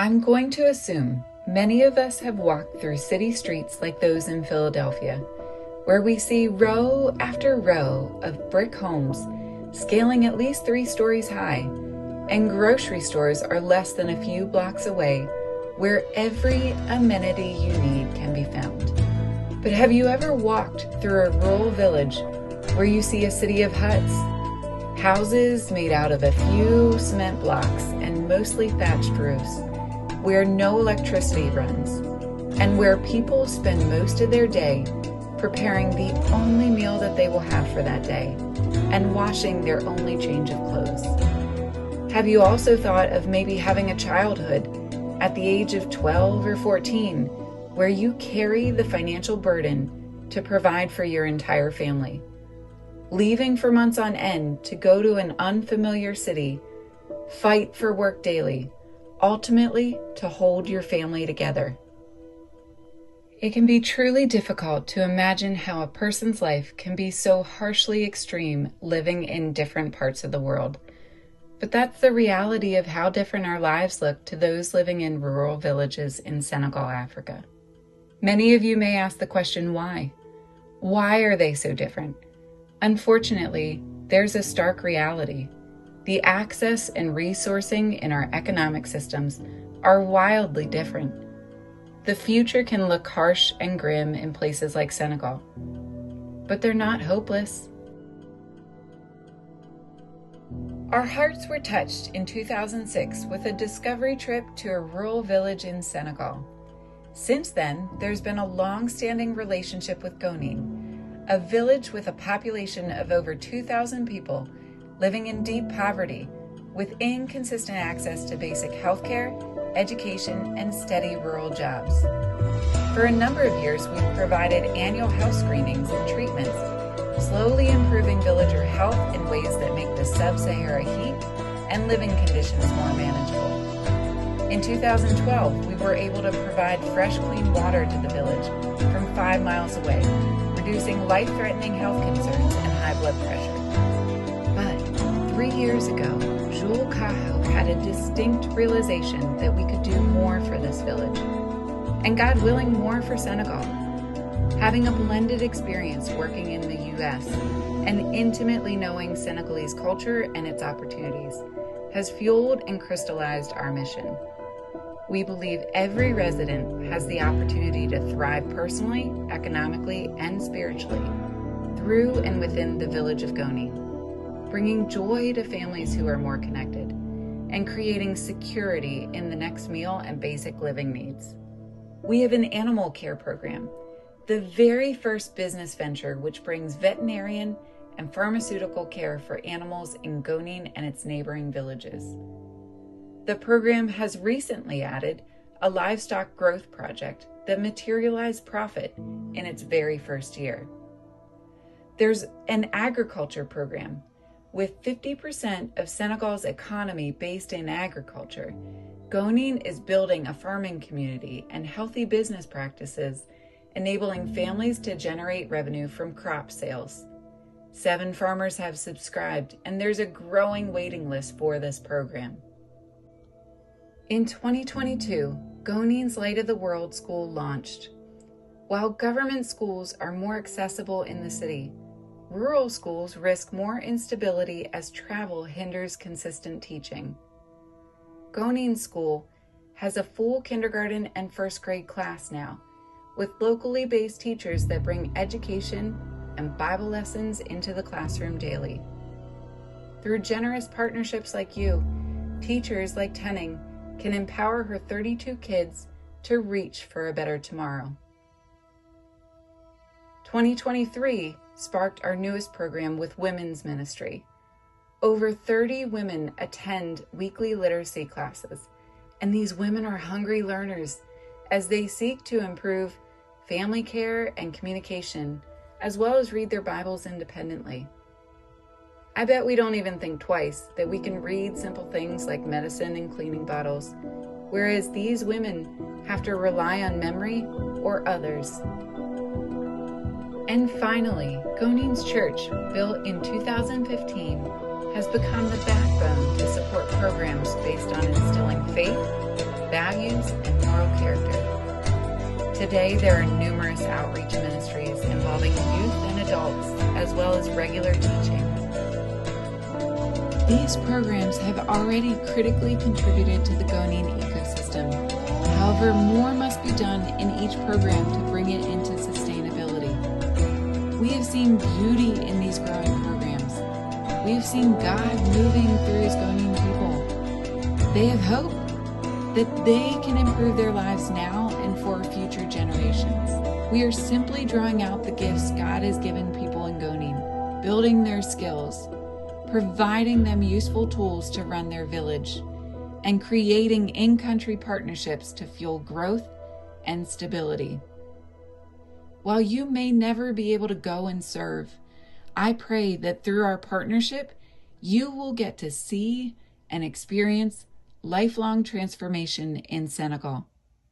I'm going to assume many of us have walked through city streets like those in Philadelphia, where we see row after row of brick homes scaling at least 3 stories high, and grocery stores are less than a few blocks away where every amenity you need can be found. But have you ever walked through a rural village where you see a city of huts, houses made out of a few cement blocks and mostly thatched roofs, where no electricity runs, and where people spend most of their day preparing the only meal that they will have for that day and washing their only change of clothes? Have you also thought of maybe having a childhood at the age of 12 or 14 where you carry the financial burden to provide for your entire family, leaving for months on end to go to an unfamiliar city, fight for work daily, ultimately to hold your family together? It can be truly difficult to imagine how a person's life can be so harshly extreme living in different parts of the world. But that's the reality of how different our lives look to those living in rural villages in Senegal, Africa. Many of you may ask the question, why? Why are they so different? Unfortunately, there's a stark reality. The access and resourcing in our economic systems are wildly different. The future can look harsh and grim in places like Senegal, but they're not hopeless. Our hearts were touched in 2006 with a discovery trip to a rural village in Senegal. Since then, there's been a long-standing relationship with Gonin, a village with a population of over 2,000 people living in deep poverty with inconsistent access to basic healthcare, education, and steady rural jobs. For a number of years, we've provided annual health screenings and treatments, slowly improving villager health in ways that make the sub-Sahara heat and living conditions more manageable. In 2012, we were able to provide fresh, clean water to the village from 5 miles away, reducing life-threatening health concerns and high blood pressure. But 3 years ago, Jules Caho had a distinct realization that we could do more for this village, and God willing, more for Senegal. Having a blended experience working in the U.S. and intimately knowing Senegalese culture and its opportunities has fueled and crystallized our mission. We believe every resident has the opportunity to thrive personally, economically, and spiritually through and within the village of Gonin, bringing joy to families who are more connected and creating security in the next meal and basic living needs. We have an animal care program, the very first business venture which brings veterinarian and pharmaceutical care for animals in Gonin and its neighboring villages. The program has recently added a livestock growth project that materialized profit in its very first year. There's an agriculture program. With 50% of Senegal's economy based in agriculture, Gonin is building a farming community and healthy business practices, enabling families to generate revenue from crop sales. 7 farmers have subscribed, and there's a growing waiting list for this program. In 2022, Gonin's Light of the World School launched. While government schools are more accessible in the city, rural schools risk more instability as travel hinders consistent teaching. Gonin School has a full kindergarten and first grade class now, with locally based teachers that bring education and Bible lessons into the classroom daily. Through generous partnerships like you, teachers like Tenning can empower her 32 kids to reach for a better tomorrow. 2023 sparked our newest program with women's ministry. Over 30 women attend weekly literacy classes, and these women are hungry learners as they seek to improve family care and communication, as well as read their Bibles independently. I bet we don't even think twice that we can read simple things like medicine and cleaning bottles, whereas these women have to rely on memory or others. And finally, Gonin's church, built in 2015, has become the backbone to support programs based on instilling faith, values and moral character. Today, there are numerous outreach ministries involving youth and adults, as well as regular teaching. These programs have already critically contributed to the Gonin ecosystem. However, more must be done in each program to bring it into sustainability. We have seen beauty in these growing programs. We have seen God moving through His Gonin people. They have hope that they can improve their lives now and for future generations. We are simply drawing out the gifts God has given people in Gonin, building their skills, providing them useful tools to run their village, and creating in-country partnerships to fuel growth and stability. While you may never be able to go and serve, I pray that through our partnership, you will get to see and experience lifelong transformation in Senegal.